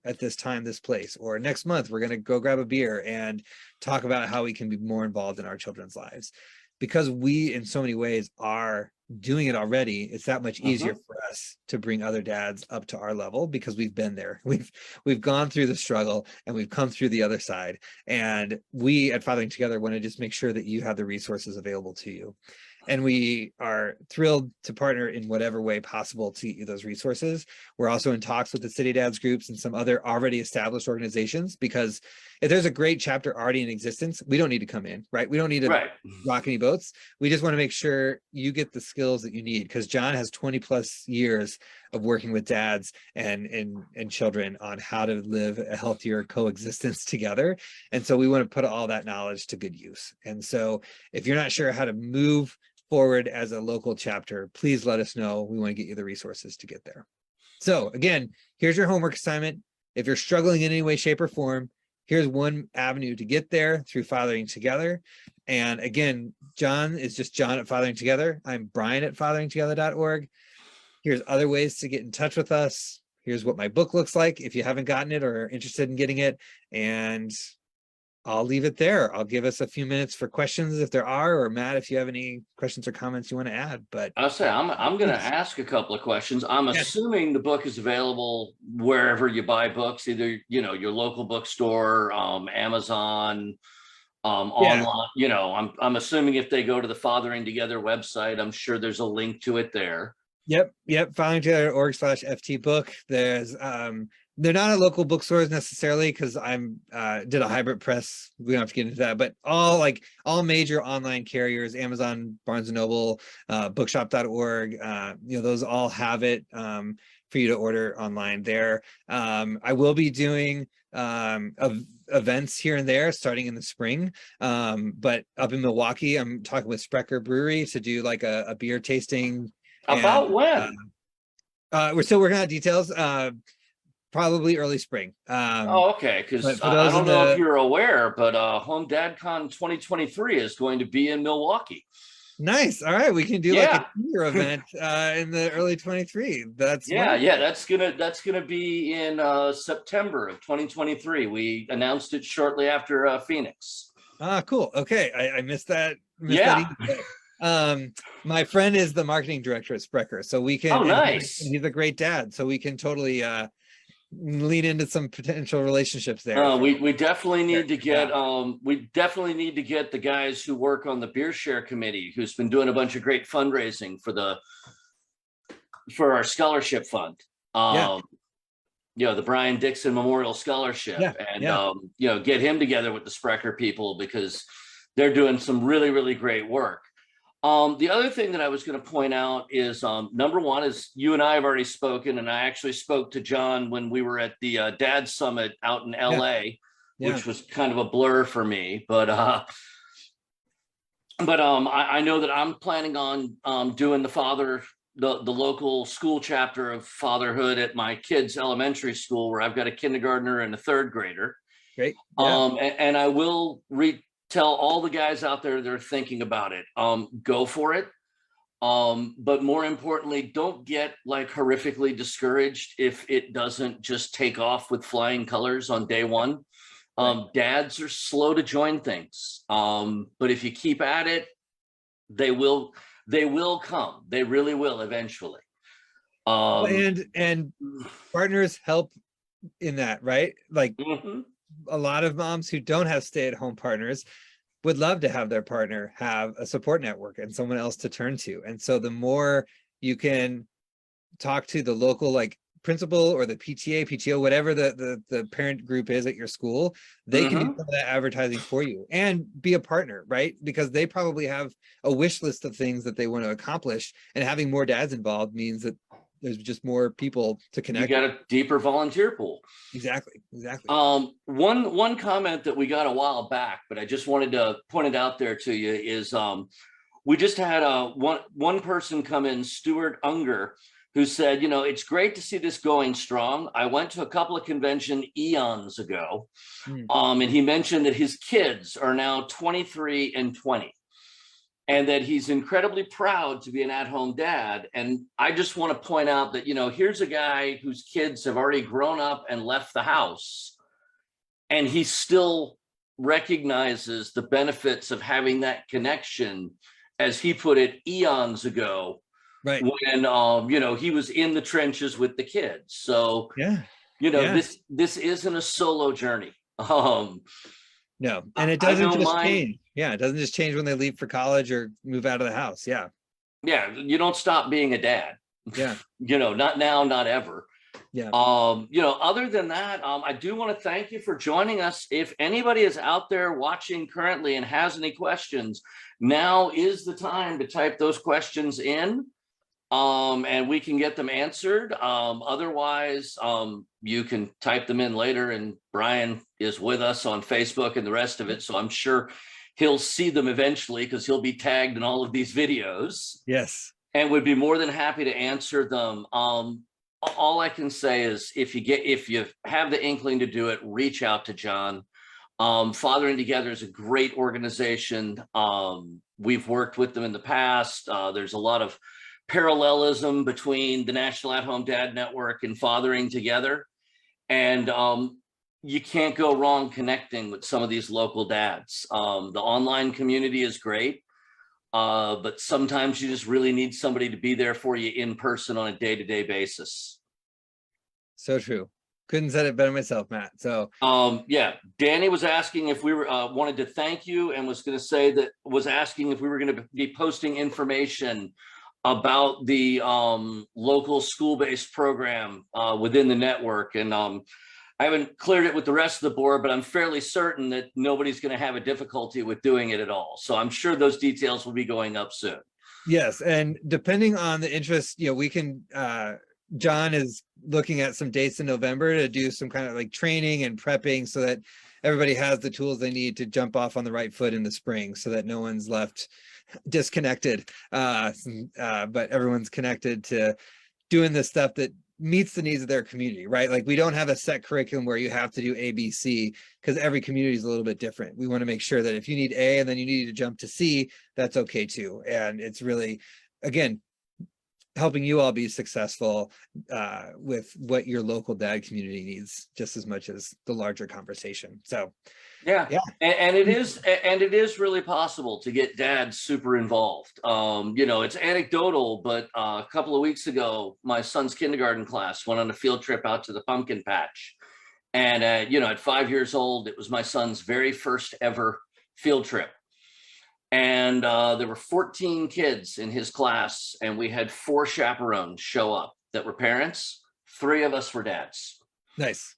at this time, this place, or next month, we're going to go grab a beer and talk about how we can be more involved in our children's lives. Because we, in so many ways, are doing it already, it's that much easier for us to bring other dads up to our level, because we've been there. We've gone through the struggle and we've come through the other side. And we at Fathering Together want to just make sure that you have the resources available to you. And we are thrilled to partner in whatever way possible to get you those resources. We're also in talks with the City Dads groups and some other already established organizations, because if there's a great chapter already in existence, we don't need to come in, right? We don't need to rock any boats. We just want to make sure you get the skills that you need, because John has 20 plus years of working with dads and children on how to live a healthier coexistence together. And so we want to put all that knowledge to good use. And so if you're not sure how to move forward as a local chapter, please let us know. We want to get you the resources to get there. So again, here's your homework assignment. If you're struggling in any way, shape, or form, here's one avenue to get there through Fathering Together. And again, John is just John at Fathering Together. I'm Brian at fatheringtogether.org. Here's other ways to get in touch with us. Here's what my book looks like if you haven't gotten it or are interested in getting it. And I'll leave it there. I'll give us a few minutes for questions if there are, or Matt, if you have any questions or comments you want to add. But I'll say I'm going to ask a couple of questions. I'm assuming the book is available wherever you buy books, either your local bookstore, Amazon, online. I'm assuming if they go to the Fathering Together website, I'm sure there's a link to it there. Yep. fatheringtogether.org/FT book. There's they're not at local bookstores necessarily because I'm did a hybrid press. We don't have to get into that, but all major online carriers, Amazon, Barnes and Noble, bookshop.org, those all have it for you to order online there. I will be doing events here and there starting in the spring, but up in Milwaukee, I'm talking with Sprecher Brewery to do like a beer tasting. About when? We're still working out details. Probably early spring. Okay, because I don't know if you're aware, but Home Dad Con 2023 is going to be in Milwaukee. Nice. All right, we can do like a year event in the early 23. That's gonna be in September of 2023. We announced it shortly after Phoenix. Cool. Okay, I missed that. My friend is the marketing director at Sprecher, so we can. Oh, nice. He's a great dad, so we can totally lean into some potential relationships there. We definitely need to get the guys who work on the Beer Share Committee, who's been doing a bunch of great fundraising for our scholarship fund. The Brian Dixon Memorial Scholarship, get him together with the Sprecher people because they're doing some really, really great work. The other thing that I was going to point out is, number one is you and I have already spoken, and I actually spoke to John when we were at the Dad Summit out in LA, which was kind of a blur for me. But I know that I'm planning on doing the local school chapter of fatherhood at my kids' elementary school, where I've got a kindergartner and a third grader. Great. And I will tell all the guys out there that are thinking about it, go for it. But more importantly, don't get like horrifically discouraged if it doesn't just take off with flying colors on day one. Dads are slow to join things. But if you keep at it, they will come. They really will eventually. And partners help in that, right? Like a lot of moms who don't have stay-at-home partners would love to have their partner have a support network and someone else to turn to. And so the more you can talk to the local like principal or the PTA, PTO, whatever the parent group is at your school, they can do some of that advertising for you and be a partner, right? Because they probably have a wish list of things that they want to accomplish, and having more dads involved means that there's just more people to connect. You got a deeper volunteer pool. Exactly. One comment that we got a while back, but I just wanted to point it out there to you is we just had one person come in, Stuart Unger, who said, it's great to see this going strong. I went to a couple of conventions eons ago, and he mentioned that his kids are now 23 and 20. And that he's incredibly proud to be an at-home dad. And I just want to point out that, here's a guy whose kids have already grown up and left the house, and he still recognizes the benefits of having that connection, as he put it, eons ago, right? When, he was in the trenches with the kids. So, this isn't a solo journey. No, and it doesn't just change. Yeah, it doesn't just change when they leave for college or move out of the house. Yeah, you don't stop being a dad. Yeah, not now, not ever. Yeah. Other than that, I do want to thank you for joining us. If anybody is out there watching currently and has any questions, now is the time to type those questions in. And we can get them answered. Otherwise, you can type them in later, and Brian is with us on Facebook and the rest of it. So I'm sure he'll see them eventually, because he'll be tagged in all of these videos. Yes. And would be more than happy to answer them. All I can say is if you have the inkling to do it, reach out to John. Fathering Together is a great organization. We've worked with them in the past. There's a lot of parallelism between the National At-Home Dad Network and Fathering Together. And you can't go wrong connecting with some of these local dads. The online community is great, but sometimes you just really need somebody to be there for you in person on a day-to-day basis. So true. Couldn't said it better myself, Matt. So yeah, Danny was asking if we were wanted to thank you, and was going to say that was asking if we were going to be posting information about the local school-based program within the network. And I haven't cleared it with the rest of the board, but I'm fairly certain that nobody's going to have a difficulty with doing it at all. So I'm sure those details will be going up soon. yes, and depending on the interest, we can John is looking at some dates in November to do some kind of like training and prepping so that everybody has the tools they need to jump off on the right foot in the spring, so that no one's left disconnected, but everyone's connected to doing the stuff that meets the needs of their community, right? Like, we don't have a set curriculum where you have to do ABC, because every community is a little bit different. We want to make sure that if you need A and then you need to jump to C, that's okay too. And it's really, again, helping you all be successful with what your local dad community needs, just as much as the larger conversation. So yeah. And it is really possible to get dads super involved. It's anecdotal, but a couple of weeks ago, my son's kindergarten class went on a field trip out to the pumpkin patch. And at 5 years old, it was my son's very first ever field trip. And there were 14 kids in his class, and we had 4 chaperones show up that were parents. 3 of us were dads. Nice.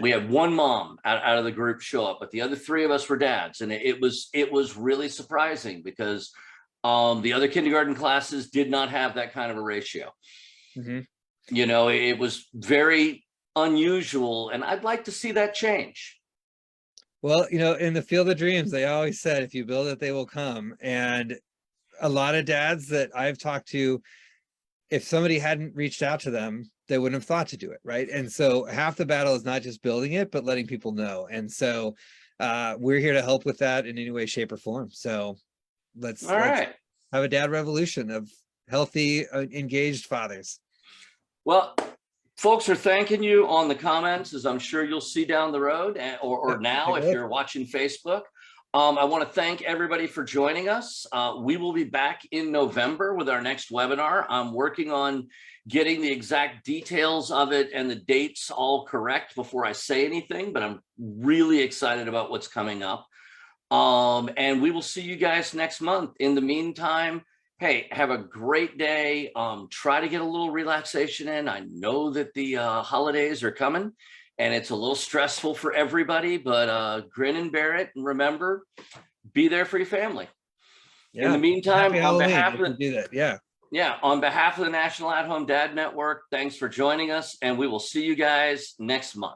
We had 1 mom out of the group show up, but the other 3 of us were dads. And it was really surprising, because the other kindergarten classes did not have that kind of a ratio. Mm-hmm. It was very unusual, and I'd like to see that change. Well, in the Field of Dreams, they always said, if you build it, they will come. And a lot of dads that I've talked to, if somebody hadn't reached out to them, they wouldn't have thought to do it, right? And so half the battle is not just building it, but letting people know. And so we're here to help with that in any way, shape, or form. So let's have a dad revolution of healthy, engaged fathers. Well, folks are thanking you on the comments, as I'm sure you'll see down the road, or now if you're watching Facebook. I want to thank everybody for joining us. We will be back in November with our next webinar. I'm working on getting the exact details of it and the dates all correct before I say anything, but I'm really excited about what's coming up. And we will see you guys next month. In the meantime, hey, have a great day. Try to get a little relaxation in. I know that the holidays are coming, and it's a little stressful for everybody, but grin and bear it. And remember, be there for your family. Yeah. In the meantime, on behalf of on behalf of the National At-Home Dad Network, thanks for joining us, and we will see you guys next month.